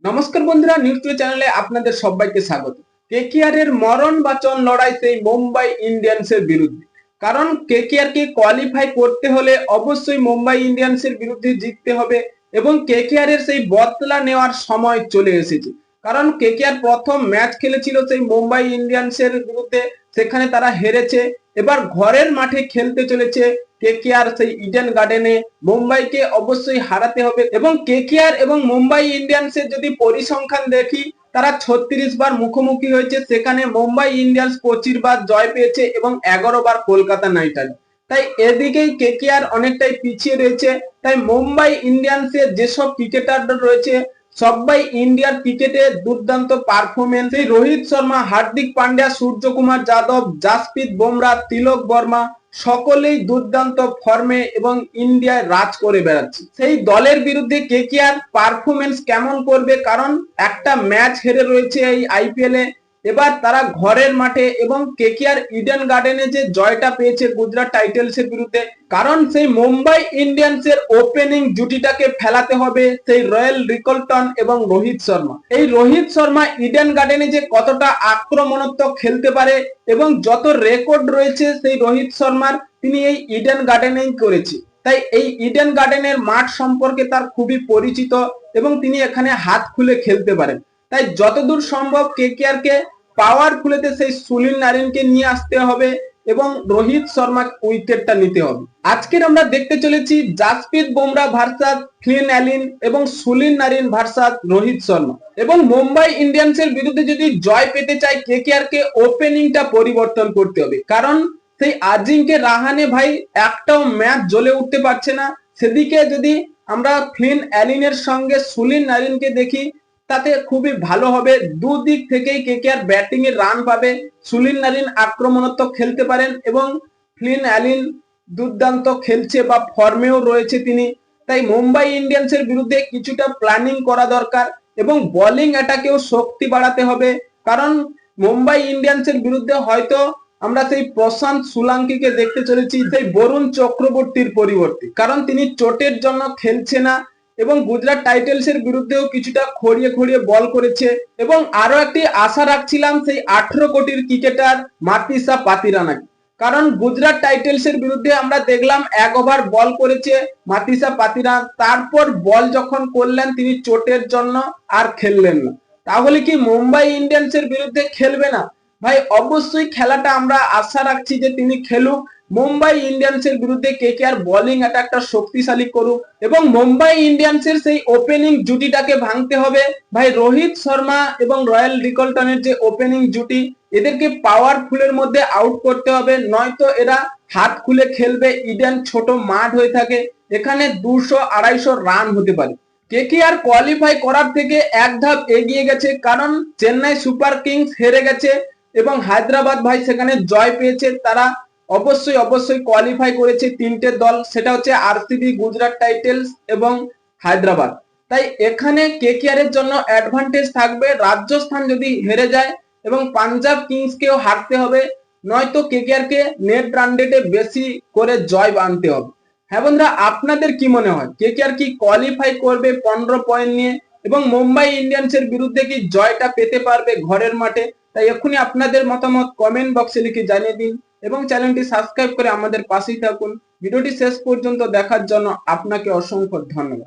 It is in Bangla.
নমস্কার বন্ধুরা, নিউজ টুডে চ্যানেলে আপনাদের সবাইকে স্বাগত। কেকেআর এর মরণ বাঁচন লড়াই সেই মুম্বাই ইন্ডিয়ান্সের বিরুদ্ধে। কারণ কেকেআর কে কোয়ালিফাই করতে হলে অবশ্যই মুম্বাই ইন্ডিয়ান্সের বিরুদ্ধে জিততে হবে এবং কেকেআর এর সেই বদলা নেওয়ার সময় চলে এসেছে। কারণ কেকেআর প্রথম ম্যাচ খেলেছিল সেই মুম্বাই ইন্ডিয়ান্সের বিরুদ্ধে, সেখানে তারা হেরেছে। এবার ঘরের মাঠে খেলতে চলেছে কেকেআর সেই ইডেন গার্ডেনে। মুম্বাইকে অবশ্যই হারাতে হবে এবং কেকেআর এবং মুম্বাই ইন্ডিয়ান্সের যদি পরিসংখ্যান দেখি, তারা 36 বার মুখোমুখি হয়েছে, সেখানে মুম্বাই ইন্ডিয়ান্স 25 বার জয় পেয়েছে এবং 11 বার কলকাতা নাইট রাইডার্স। তাই এদিকেই কেকেআর অনেকটাই পিছিয়ে রয়েছে। তাই মুম্বাই ইন্ডিয়ান্সের যেসব ক্রিকেটাররা রয়েছে সবাই ইন্ডিয়ার ক্রিকেটে দুর্দান্ত পারফরমেন্স। এই রোহিত শর্মা, হার্দিক পান্ডিয়া, সূর্যকুমার যাদব, জাসপ্রীত বুমরা, তিলক বর্মা সকলেই দুর্দান্ত ফর্মে এবং ইন্ডিয়ায় রাজ করে বেড়াচ্ছে। সেই দলের বিরুদ্ধে কেকেআর পারফরমেন্স কেমন করবে, কারণ একটা ম্যাচ হেরে রয়েছে এই আইপিএল এ। এবার তারা ঘরের মাঠে এবং কেকেআর ইডেন গার্ডেনে যে জয়টা পেয়েছে গুজরাট টাইটেলস এর বিরুদ্ধে, কারণ সেই মুম্বাই ইন্ডিয়ান্স এর ওপেনিং জুটিটাকে ফেলাতে হবে সেই রয়্যাল রিকলটন এবং রোহিত শর্মা। এই রোহিত শর্মা ইডেন গার্ডেনে যে কতটা আক্রমণাত্মক খেলতে পারে এবং যত রেকর্ড রয়েছে সেই রোহিত শর্মার, তিনি এই ইডেন গার্ডেনেই করেছে। তাই এই ইডেন গার্ডেনের মাঠ সম্পর্কে তার খুবই পরিচিত এবং তিনি এখানে হাত খুলে খেলতে পারেন। তাই যতদূর সম্ভব কেকেআর কে পাওয়ারফুলেতে সেই সুনীল নারিনকে নিয়ে আসতে হবে এবং রোহিত শর্মা উইকেটটা নিতে হবে। আজকের আমরা দেখতে চলেছি জাসপ্রীত বুমরা ভার্সাস ফ্লিন অ্যালিন এবং সুনীল নারিন ভার্সাস রোহিত শর্মা। এবং মুম্বাই ইন্ডিয়ান্সের বিরুদ্ধে যদি জয় পেতে চাই, কেকেআর কে ওপেনিংটা পরিবর্তন করতে হবে। কারণ সেই আজিঙ্কে রাহানে ভাই একটাও ম্যাচ জ্বলে উঠতে পারছে না। সেদিকে যদি আমরা ফ্লিন অ্যালিনের সঙ্গে সুনীল নারিনকে দেখি, তাতে খুবই ভালো হবে। দুদিক থেকেই কেকেআর ব্যাটিং এর রান পাবে। সুনীল নারিন আক্রমণাত্মক খেলতে পারেন এবং ফ্লিন অ্যালিন দুর্দান্ত খেলছে বা ফর্মেও রয়েছে তিনি। তাই মুম্বাই ইন্ডিয়ান্সের বিরুদ্ধে কিছুটা প্ল্যানিং করা দরকার এবং বোলিং অ্যাটাকেও শক্তি বাড়াতে হবে। কারণ মুম্বাই ইন্ডিয়ান্সের বিরুদ্ধে হয়তো আমরা সেই প্রশান্ত সোলাঙ্কিকে দেখতে চলেছি সেই বরুণ চক্রবর্তীর পরিবর্তে, কারণ তিনি চোটের জন্য খেলছে না। এবং গুজরাট টাইটেলস এর বিরুদ্ধেও কিছুটা খড়িয়ে খড়িয়ে বল করেছে। এবং আরো একটি আশা রাখছিলাম সেই 18 কোটির ক্রিকেটার মাতিসা পাতিরানাকে, কারণ গুজরাট টাইটেলস এর বিরুদ্ধে আমরা দেখলাম 1 ওভার বল করেছে মাতিসা পাতিরান, তারপর বল যখন করলেন তিনি চোটের জন্য আর খেললেন না। তাহলে কি মুম্বাই ইন্ডিয়ান্স এর বিরুদ্ধে খেলবে না? ভাই অবশ্যই খেলাটা আমরা আশা রাখছি যে তিনি খেলুক। মুম্বাই ইন্ডিয়ান্সের বিরুদ্ধে কেকেআর বোলিং অ্যাটাকটা শক্তিশালী করুক এবং মুম্বাই ইন্ডিয়ান্সের সেই ওপেনিং জুটিটাকে ভাঙতে হবে। ভাই রোহিত শর্মা এবং রয়্যাল রিকলটনের যে ওপেনিং জুটি, এদেরকে পাওয়ারফুলের মধ্যে আউট করতে হবে, নয়তো এরা হাত খুলে খেলবে। ইডেন ছোট মাঠ হয়ে থাকে, এখানে 200-250 রান হতে পারে। কেকেআর কোয়ালিফাই করার থেকে এক ধাপ এগিয়ে গেছে, কারণ চেন্নাই সুপার কিংস হেরে গেছে এবং হায়দ্রাবাদ ভাই সেখানে জয় পেয়েছে। তারা অবশ্যই কোয়ালিফাই করেছে তিনটে দল, সেটা হচ্ছে আরসিবি, গুজরাট টাইটেলস এবং হায়দ্রাবাদ। তাই এখানে কেকেআর এর জন্য অ্যাডভান্টেজ থাকবে। রাজস্থান যদি হেরে যায় এবং পাঞ্জাব কিংসকেও হারতে হবে, নয়তো কেকেআর কে নেট রান রেটে বেশি করে জয় আনতে হবে। হ্যাঁ বন্ধুরা, আপনাদের কি মনে হয় কেকেআর কি কোয়ালিফাই করবে 15 পয়েন্ট নিয়ে এবং মুম্বাই ইন্ডিয়ান্সের বিরুদ্ধে কি জয়টা পেতে পারবে ঘরের মাঠে? তাই এখনই আপনাদের মতামত কমেন্ট বক্সে লিখে জানিয়ে দিন এবং চ্যানেলটি সাবস্ক্রাইব করে আমাদের পাশেই থাকুন। ভিডিওটি শেষ পর্যন্ত দেখার জন্য আপনাকে অসংখ্য ধন্যবাদ।